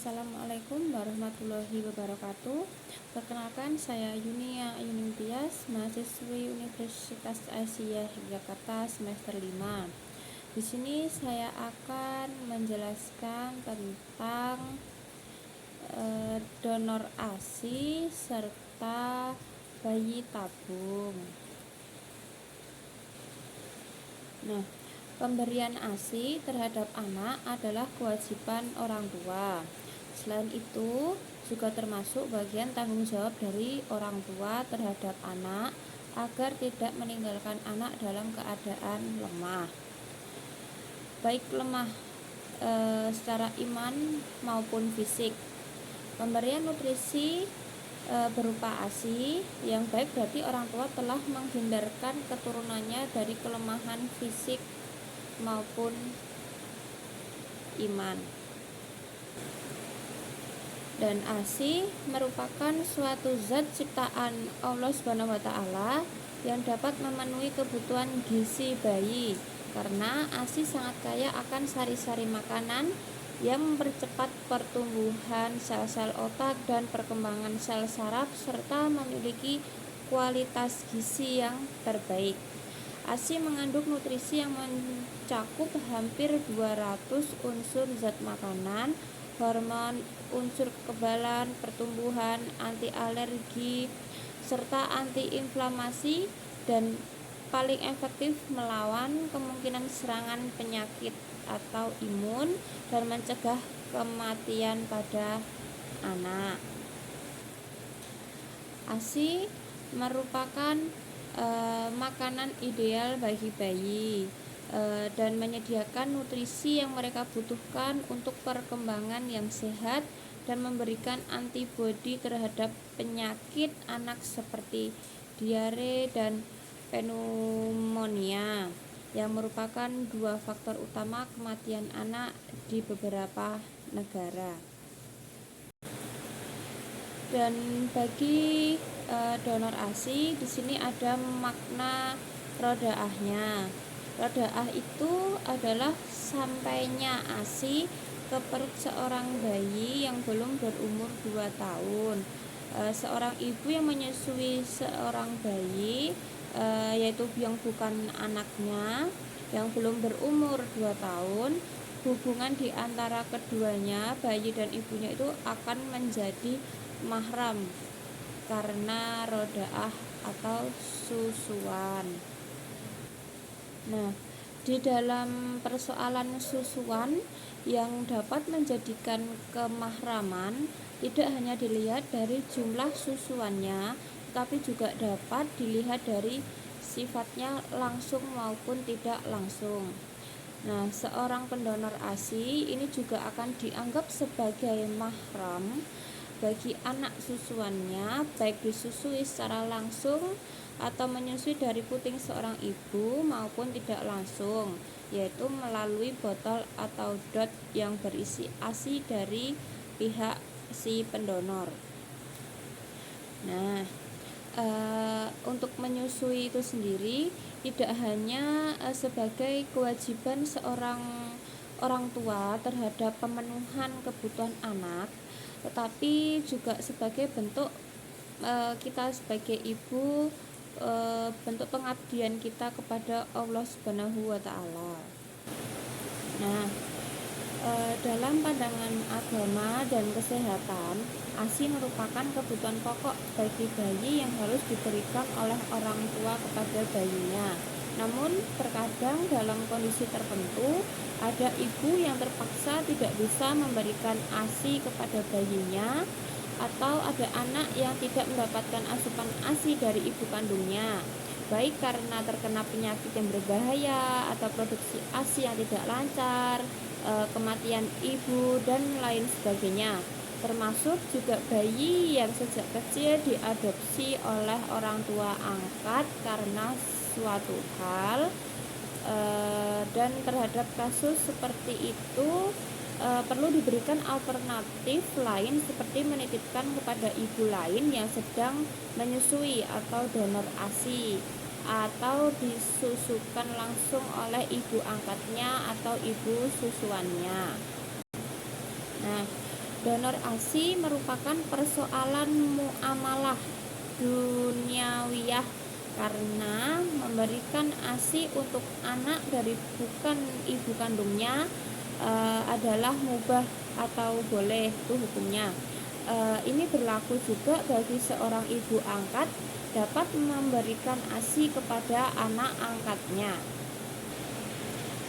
Assalamualaikum warahmatullahi wabarakatuh. Perkenalkan, saya Yunia Yuning Tias, mahasiswi Universitas Asia Yogyakarta semester 5. Di sini saya akan menjelaskan tentang donor ASI serta bayi tabung. Nah, pemberian ASI terhadap anak adalah kewajiban orang tua. Selain itu, juga termasuk bagian tanggung jawab dari orang tua terhadap anak agar tidak meninggalkan anak dalam keadaan lemah. Baik lemah secara iman maupun fisik. Pemberian nutrisi berupa ASI yang baik berarti orang tua telah menghindarkan keturunannya dari kelemahan fisik maupun iman. Dan ASI merupakan suatu zat ciptaan Allah SWT yang dapat memenuhi kebutuhan gizi bayi, karena ASI sangat kaya akan sari-sari makanan yang mempercepat pertumbuhan sel-sel otak dan perkembangan sel saraf serta memiliki kualitas gizi yang terbaik. ASI mengandung nutrisi yang mencakup hampir 200 unsur zat makanan, hormon, unsur kekebalan, pertumbuhan, anti alergi, serta antiinflamasi, dan paling efektif melawan kemungkinan serangan penyakit atau imun dan mencegah kematian pada anak. ASI merupakan makanan ideal bagi bayi dan menyediakan nutrisi yang mereka butuhkan untuk perkembangan yang sehat dan memberikan antibodi terhadap penyakit anak seperti diare dan pneumonia, yang merupakan dua faktor utama kematian anak di beberapa negara. Dan bagi donor ASI di sini ada makna rodaahnya. Rodaah itu adalah sampainya ASI ke perut seorang bayi yang belum berumur 2 tahun. Seorang ibu yang menyusui seorang bayi yaitu yang bukan anaknya, yang belum berumur 2 tahun, hubungan di antara keduanya, bayi dan ibunya, itu akan menjadi mahram karena rodaah atau susuan. Nah, di dalam persoalan susuan yang dapat menjadikan kemahraman tidak hanya dilihat dari jumlah susuannya, tapi juga dapat dilihat dari sifatnya langsung maupun tidak langsung. Nah, seorang pendonor ASI ini juga akan dianggap sebagai mahram bagi anak susuannya, baik disusui secara langsung atau menyusui dari puting seorang ibu maupun tidak langsung, yaitu melalui botol atau dot yang berisi ASI dari pihak si pendonor. Nah, untuk menyusui itu sendiri tidak hanya sebagai kewajiban seorang orang tua terhadap pemenuhan kebutuhan anak, tetapi juga sebagai bentuk kita sebagai ibu, bentuk pengabdian kita kepada Allah Subhanahu wa Ta'ala. Nah, dalam pandangan agama dan kesehatan, ASI merupakan kebutuhan pokok bagi bayi yang harus diberikan oleh orang tua kepada bayinya. Namun terkadang dalam kondisi tertentu ada ibu yang terpaksa tidak bisa memberikan ASI kepada bayinya, atau ada anak yang tidak mendapatkan asupan ASI dari ibu kandungnya, baik karena terkena penyakit yang berbahaya atau produksi ASI yang tidak lancar, kematian ibu, dan lain sebagainya. Termasuk juga bayi yang sejak kecil diadopsi oleh orang tua angkat karena suatu hal, dan terhadap kasus seperti itu perlu diberikan alternatif lain seperti menitipkan kepada ibu lain yang sedang menyusui atau donor ASI, atau disusukan langsung oleh ibu angkatnya atau ibu susuannya. Nah, Donor ASI merupakan persoalan muamalah duniawiyah karena memberikan ASI untuk anak dari bukan ibu kandungnya adalah mubah atau boleh, itu hukumnya. Ini berlaku juga bagi seorang ibu angkat dapat memberikan ASI kepada anak angkatnya.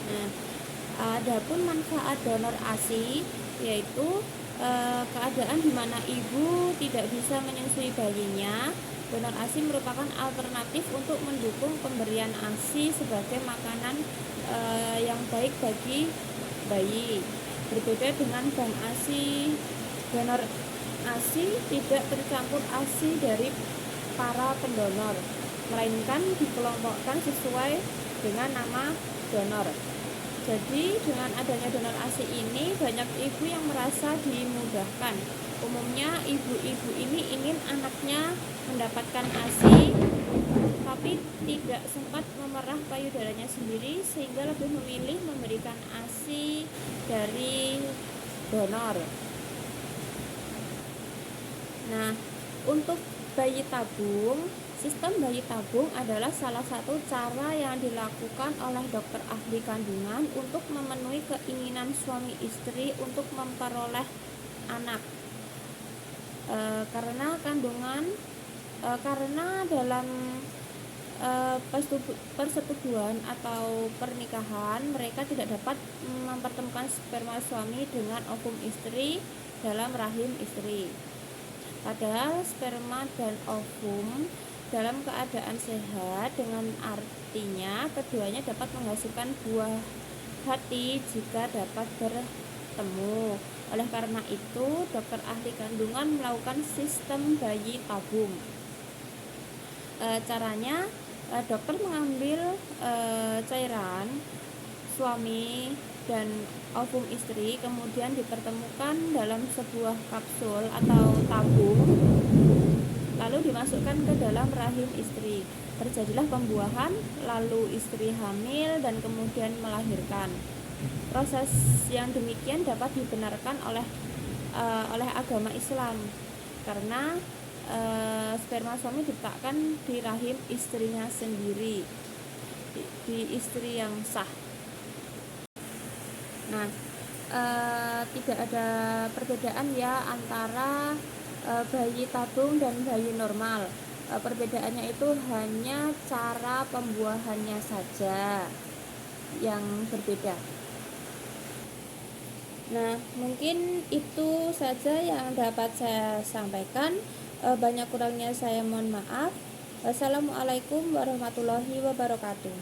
Nah, adapun manfaat donor ASI yaitu keadaan di mana ibu tidak bisa menyusui bayinya. Donor ASI merupakan alternatif untuk mendukung pemberian ASI sebagai makanan yang baik bagi bayi. Berbeda dengan bank ASI, donor ASI tidak tercampur ASI dari para pendonor, melainkan dikelompokkan sesuai dengan nama donor. Jadi dengan adanya donor ASI ini banyak ibu yang merasa dimudahkan. Umumnya ibu-ibu ini ingin anaknya mendapatkan ASI tapi tidak sempat memerah payudaranya sendiri sehingga lebih memilih memberikan ASI dari donor. Nah, untuk bayi tabung, sistem bayi tabung adalah salah satu cara yang dilakukan oleh dokter ahli kandungan untuk memenuhi keinginan suami istri untuk memperoleh anak. Karena dalam persetubuhan atau pernikahan mereka tidak dapat mempertemukan sperma suami dengan ovum istri dalam rahim istri. Padahal sperma dan ovum dalam keadaan sehat, dengan artinya keduanya dapat menghasilkan buah hati jika dapat bertemu. Oleh karena itu, dokter ahli kandungan melakukan sistem bayi tabung. Caranya, dokter mengambil cairan suami dan ovum istri kemudian dipertemukan dalam sebuah kapsul atau tabung, lalu dimasukkan ke dalam rahim istri. Terjadilah pembuahan, lalu istri hamil dan kemudian melahirkan. Proses yang demikian dapat dibenarkan oleh agama Islam karena sperma suami diletakkan di rahim istrinya sendiri, di istri yang sah. Nah, tidak ada perbedaan ya antara bayi tabung dan bayi normal. Perbedaannya itu hanya cara pembuahannya saja yang berbeda. Nah, mungkin itu saja yang dapat saya sampaikan. Banyak kurangnya saya mohon maaf. Wassalamualaikum warahmatullahi wabarakatuh.